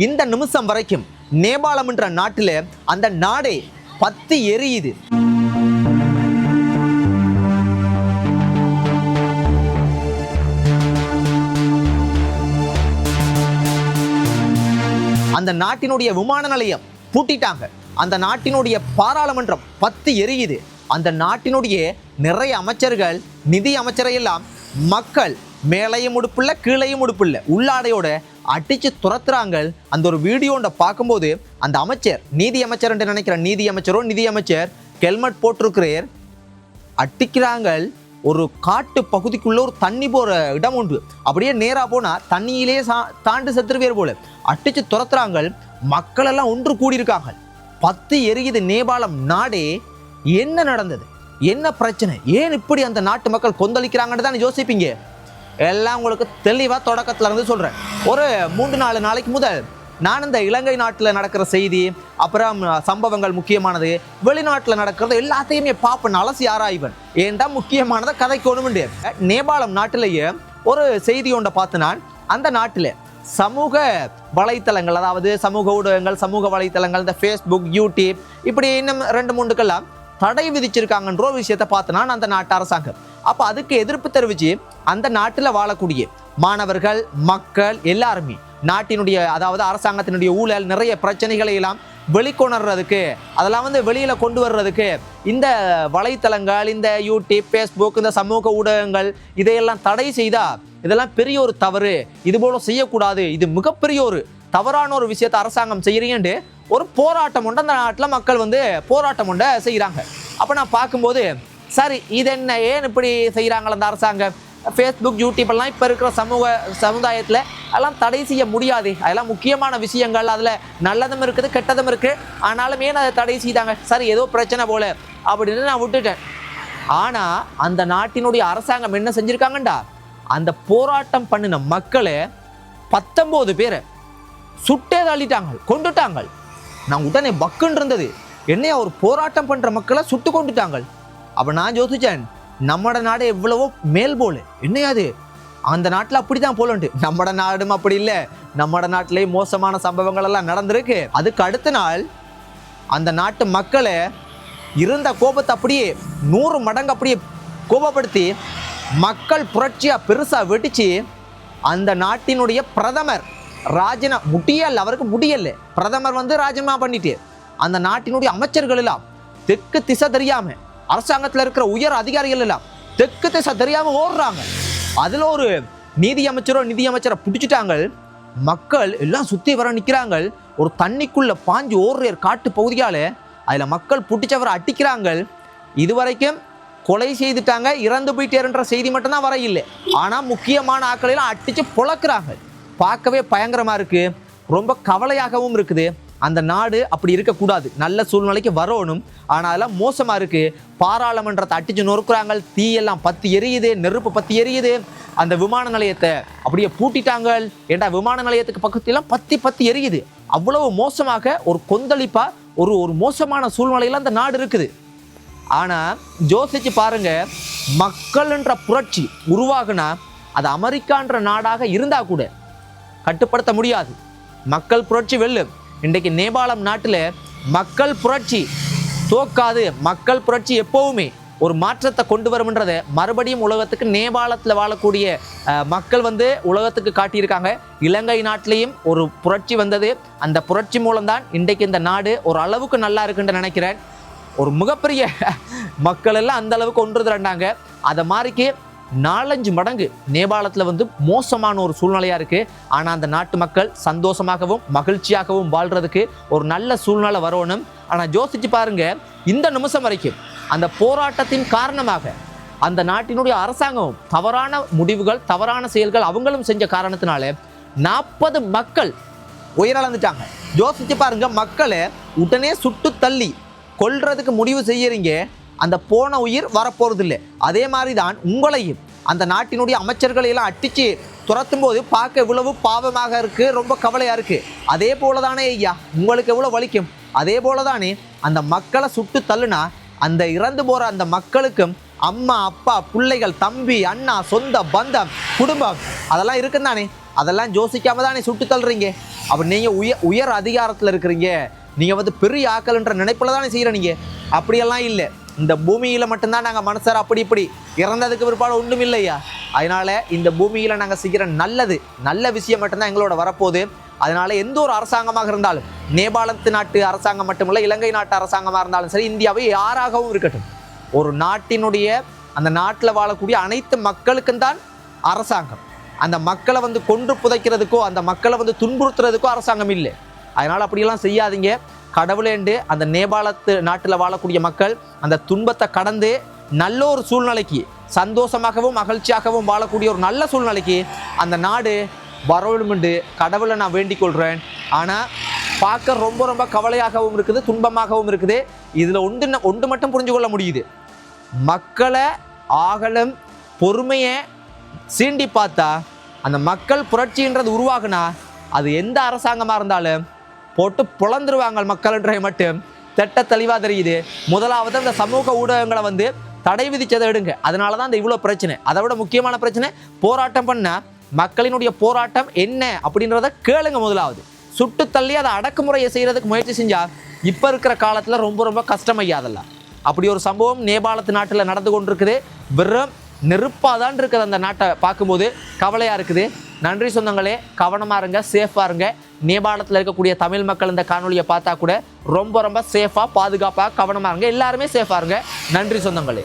இந்த நிமிஷம் வரைக்கும் நேபாளம் என்ற நாட்டில் அந்த நாடே பத்தி எரியுது. அந்த நாட்டினுடைய விமான நிலையம் பூட்டிட்டாங்க. அந்த நாட்டினுடைய பாராளுமன்றம் பத்தி எரியுது. அந்த நாட்டினுடைய நிறைய அமைச்சர்கள், நிதி அமைச்சரை எல்லாம் மக்கள் மேலையும் உடுப்பில்ல கீழையும் உடுப்பில்ல உள்ளாடையோட அடிச்சு துரத்துறாங்க. அந்த ஒரு வீடியோண்ட பார்க்கும்போது அந்த அமைச்சர், நீதி அமைச்சர் என்று நினைக்கிற நிதி அமைச்சர் ஹெல்மெட் போட்டிருக்கிறார், அடிக்கிறாங்க. ஒரு காட்டு பகுதிக்குள்ள ஒரு தண்ணி போற இடம் உண்டு, அப்படியே நேரா போனா தண்ணியிலே தாண்டு செத்துருவேர் போல அடிச்சு துரத்துறாங்க. மக்கள் எல்லாம் ஒன்று கூடியிருக்காங்க. பத்து எரியுது நேபாளம் நாடே. என்ன நடந்தது, என்ன பிரச்சனை, ஏன் இப்படி அந்த நாட்டு மக்கள் கொந்தளிக்கிறாங்கன்னு தான் யோசிப்பீங்க. எல்லாம் உங்களுக்கு தெளிவா தொடக்கத்துல இருந்து சொல்றேன். ஒரு 3-4 நாளைக்கு முதல் நான் இந்த இலங்கை நாட்டில் நடக்கிற செய்தி, அப்புறம் சம்பவங்கள் முக்கியமானது, வெளிநாட்டில் நடக்கிறது எல்லாத்தையுமே பார்ப்பேன், அலசி ஆராய்வன். ஏன்டா முக்கியமானதை கதைக்கு ஒண்ணுண்டு. நேபாளம் நாட்டிலேயே ஒரு செய்தி ஒன்றை பார்த்து நான் அந்த நாட்டில் சமூக வலைத்தளங்கள், அதாவது சமூக ஊடகங்கள், சமூக வலைத்தளங்கள், இந்த ஃபேஸ்புக், யூடியூப், இப்படி இன்னும் 2-3க்கெல்லாம் தடை விதிச்சிருக்காங்கன்ற ஒரு விஷயத்தை பார்த்து நான் அந்த நாட்டு அரசாங்கம். அப்போ அதுக்கு எதிர்ப்பு தெரிவித்து அந்த நாட்டில் வாழக்கூடிய மாணவர்கள், மக்கள் எல்லாருமே நாட்டினுடைய, அதாவது அரசாங்கத்தினுடைய ஊழல், நிறைய பிரச்சனைகளை எல்லாம் வெளிக்கொணர்றதுக்கு, அதெல்லாம் வெளியில கொண்டு வர்றதுக்கு இந்த வலைத்தளங்கள், இந்த யூடியூப், ஃபேஸ்புக், இந்த சமூக ஊடகங்கள் இதையெல்லாம் தடை செய்தா இதெல்லாம் பெரிய ஒரு தவறு, இது போல செய்யக்கூடாது, இது மிகப்பெரிய ஒரு தவறான ஒரு விஷயத்தை அரசாங்கம் செய்யறீங்கன்னு ஒரு போராட்டம் உண்டு. அந்த நாட்டில் மக்கள் போராட்டம் உண்ட செய்கிறாங்க. அப்போ நான் பார்க்கும்போது சரி, இது என்ன, ஏன் இப்படி செய்கிறாங்களா அந்த அரசாங்கம்? ஃபேஸ்புக், யூடியூப் எல்லாம் இப்போ இருக்கிற சமுதாயத்தில் எல்லாம் தடை செய்ய முடியாது, அதெல்லாம் முக்கியமான விஷயங்கள், அதில் நல்லதும் இருக்குது கெட்டதும் இருக்குது, ஆனாலும் ஏன் அதை தடை செய்தாங்க? சரி, ஏதோ பிரச்சனை போல அப்படின்னு நான் விட்டுட்டேன். ஆனால் அந்த நாட்டினுடைய அரசாங்கம் என்ன செஞ்சுருக்காங்கண்டா, அந்த போராட்டம் பண்ணின மக்களை 19 பேரை சுட்டே தள்ளிட்டாங்க, கொண்டுட்டாங்க. நான் உடனே பக்குன்னு இருந்தது, என்னையா ஒரு போராட்டம் பண்ணுற மக்களை சுட்டு கொண்டுட்டாங்க. அப்போ நான் யோசிச்சேன், நம்மட நாடு எவ்வளவோ மேல் போல, என்னையாது அந்த நாட்டில் அப்படிதான் போலன்ட்டு. நம்மட நாடும் அப்படி இல்லை, நம்மட நாட்டிலேயே மோசமான சம்பவங்கள் எல்லாம் நடந்திருக்கு. அதுக்கு அடுத்த நாள் அந்த நாட்டு மக்களை இருந்த கோபத்தை அப்படியே 100 மடங்கு அப்படியே கோபப்படுத்தி மக்கள் புரட்சியாக பெருசாக வெடிச்சு அந்த நாட்டினுடைய பிரதமர் முடியல, அவருக்கு முடியல, பிரதமர் ராஜினாமா பண்ணிட்டு அந்த நாட்டினுடைய அமைச்சர்கள் எல்லாம் தெற்கு திசை தெரியாம, அரசாங்கத்தில் இருக்கிற உயர் அதிகாரிகள் எல்லாம் தெற்கு திசை தெரியாம ஓடுறாங்க. அதுல ஒரு நிதி அமைச்சரை பிடிச்சிட்டாங்க. மக்கள் எல்லாம் சுத்தி வர நிக்கிறாங்க. ஒரு தண்ணிக்குள்ள பாஞ்சு ஓடுற காட்டு பகுதியால அதுல மக்கள் பிடிச்சவரை அடிக்கிறாங்க. இதுவரைக்கும் கொலை செய்துட்டாங்க, இறந்து போயிட்டேன்ற செய்தி மட்டும்தான் வர இல்லை. ஆனா முக்கியமான ஆட்களெல்லாம் அடிச்சு பொழக்கிறாங்க. பார்க்கவே பயங்கரமா இருக்கு, ரொம்ப கவலையாகவும் இருக்குது. அந்த நாடு அப்படி இருக்கக்கூடாது, நல்ல சூழ்நிலைக்கு வரணும். ஆனால் அதெல்லாம் மோசமா இருக்கு. பாராளுமன்றத்தை அடிச்சு நொறுக்குறாங்க, தீயெல்லாம் பத்தி எரியுது, நெருப்பு பத்தி எரியுது. அந்த விமான நிலையத்தை அப்படியே பூட்டிட்டாங்க. ஏண்டா விமான நிலையத்துக்கு பக்கத்திலாம் பத்தி எரியுது. அவ்வளவு மோசமாக ஒரு கொந்தளிப்பா ஒரு மோசமான சூழ்நிலையில அந்த நாடு இருக்குது. ஆனா யோசிச்சு பாருங்க, மக்கள்ன்ற புரட்சி உருவாகுனா அது அமெரிக்கான்ற நாடாக இருந்தா கூட கட்டுப்படுத்த முடியாது. மக்கள் புரட்சி வெல்லும். இன்றைக்கு நேபாளம் நாட்டில் மக்கள் புரட்சி தோக்காது. மக்கள் புரட்சி எப்பவுமே ஒரு மாற்றத்தை கொண்டு வரும்ன்றதை மறுபடியும் உலகத்துக்கு நேபாளத்தில் வாழக்கூடிய மக்கள் உலகத்துக்கு காட்டியிருக்காங்க. இலங்கை நாட்டிலையும் ஒரு புரட்சி வந்தது. அந்த புரட்சி மூலம்தான் இன்றைக்கு இந்த நாடு ஒரு அளவுக்கு நல்லா இருக்குன்னு நினைக்கிறேன். ஒரு மிகப்பெரிய மக்கள் எல்லாம் அந்த அளவுக்கு ஒன்று திரண்டாங்க. அதை மாதிரிக்கு 4-5 மடங்கு நேபாளத்தில் மோசமான ஒரு சூழ்நிலையா இருக்கு. ஆனா அந்த நாட்டு மக்கள் சந்தோஷமாகவும் மகிழ்ச்சியாகவும் வாழ்றதுக்கு ஒரு நல்ல சூழ்நிலை வரணும். ஆனா யோசிச்சு பாருங்க, இந்த நிமிஷம் வரைக்கும் அந்த போராட்டத்தின் காரணமாக அந்த நாட்டினுடைய அரசாங்கம் தவறான முடிவுகள், தவறான செயல்கள் அவங்களும் செஞ்ச காரணத்தினால 40 மக்கள் உயிரிழந்துட்டாங்க. யோசிச்சு பாருங்க, மக்களை உடனே சுட்டு தள்ளி கொல்றதுக்கு முடிவு செய்யறீங்க, அந்த போன உயிர் வரப்போறது இல்லை. அதே மாதிரி தான் உங்களையும் அந்த நாட்டினுடைய அமைச்சர்களை எல்லாம் அடிச்சு துரத்தும் போது பார்க்க எவ்வளவு பாவமாக இருக்கு, ரொம்ப கவலையா இருக்கு. அதே போலதானே ஐயா உங்களுக்கு எவ்வளவு வலிக்கும். அதே போலதானே அந்த மக்களை சுட்டு தள்ளுனா அந்த இறந்து போற அந்த மக்களுக்கும் அம்மா, அப்பா, பிள்ளைகள், தம்பி, அண்ணா, சொந்த பந்தம், குடும்பம் அதெல்லாம் இருக்குன்னு தானே. அதெல்லாம் யோசிக்காம தான் நீ சுட்டு தள்ளுறீங்க. அப்போ நீங்கள் உயர் அதிகாரத்தில் இருக்கிறீங்க, நீங்கள் வந்து பெரிய ஆக்கல்ன்ற நினைப்பில் தானே செய்கிற. நீங்கள் அப்படியெல்லாம் இல்லை. இந்த பூமியில் மட்டும்தான் நாங்கள் மனுஷர் அப்படி இப்படி இறந்ததுக்கு பிற்பாடு ஒன்றும் இல்லையா. அதனால் இந்த பூமியில் நாங்கள் செய்கிற நல்ல விஷயம் மட்டும்தான் எங்களோட வரப்போகுது. அதனால் எந்த ஒரு அரசாங்கமாக இருந்தாலும், நேபாளத்து நாட்டு அரசாங்கம் மட்டுமில்லை, இலங்கை நாட்டு அரசாங்கமாக இருந்தாலும் சரி, இந்தியாவை யாராகவும் இருக்கட்டும், ஒரு நாட்டினுடைய அந்த நாட்டில் வாழக்கூடிய அனைத்து மக்களுக்கும் தான் அரசாங்கம். அந்த மக்களை வந்து கொன்று புதைக்கிறதுக்கோ அந்த மக்களை வந்து துன்புறுத்துறதுக்கோ அரசாங்கம் இல்லை. அதனால் அப்படியெல்லாம் செய்யாதீங்க. கடவுளேண்டு அந்த நேபாளத்து நாட்டில் வாழக்கூடிய மக்கள் அந்த துன்பத்தை கடந்து நல்ல ஒரு சூழ்நிலைக்கு, சந்தோஷமாகவும் மகிழ்ச்சியாகவும் வாழக்கூடிய ஒரு நல்ல சூழ்நிலைக்கு அந்த நாடு வரணுமென்று கடவுளை நான் வேண்டிக் கொள்கிறேன். ஆனால் பார்க்க ரொம்ப ரொம்ப கவலையாகவும் இருக்குது, துன்பமாகவும் இருக்குது. இதில் ஒன்று மட்டும் புரிஞ்சு கொள்ள முடியுது. மக்களை ஆகலும் பொறுமையை சீண்டி பார்த்தா அந்த மக்கள் புரட்சின்றது உருவாகுனா அது எந்த அரசாங்கமாக இருந்தாலும் போட்டு புலந்துருவாங்க மக்கள்ன்றதை மட்டும் திட்ட தெளிவாக தெரியுது. முதலாவது அந்த சமூக ஊடகங்களை வந்து தடை விதிச்சதை எடுங்க. அதனால தான் இந்த இவ்வளோ பிரச்சனை. அதை விட முக்கியமான பிரச்சனை, போராட்டம் பண்ணால் மக்களினுடைய போராட்டம் என்ன அப்படின்றத கேளுங்க. முதலாவது சுட்டு தள்ளி அதை அடக்குமுறையை செய்கிறதுக்கு முயற்சி செஞ்சால் இப்போ இருக்கிற காலத்தில் ரொம்ப ரொம்ப கஷ்டமையாதெல்லாம். அப்படி ஒரு சம்பவம் நேபாளத்து நாட்டில் நடந்து கொண்டிருக்குது. வெறும் நெருப்பாக தான் இருக்குது. அந்த நாட்டை பார்க்கும்போது கவலையாக இருக்குது. நன்றி சொந்தங்களே, கவனமாக இருங்க, சேஃபாக இருங்க. நேபாளத்தில் இருக்கக்கூடிய தமிழ் மக்கள் இந்த காணொலியை பார்த்தா கூட ரொம்ப ரொம்ப சேஃபாக, பாதுகாப்பாக, கவனமாக இருங்க. எல்லாருமே சேஃபாக இருங்க. நன்றி சொந்தங்களே.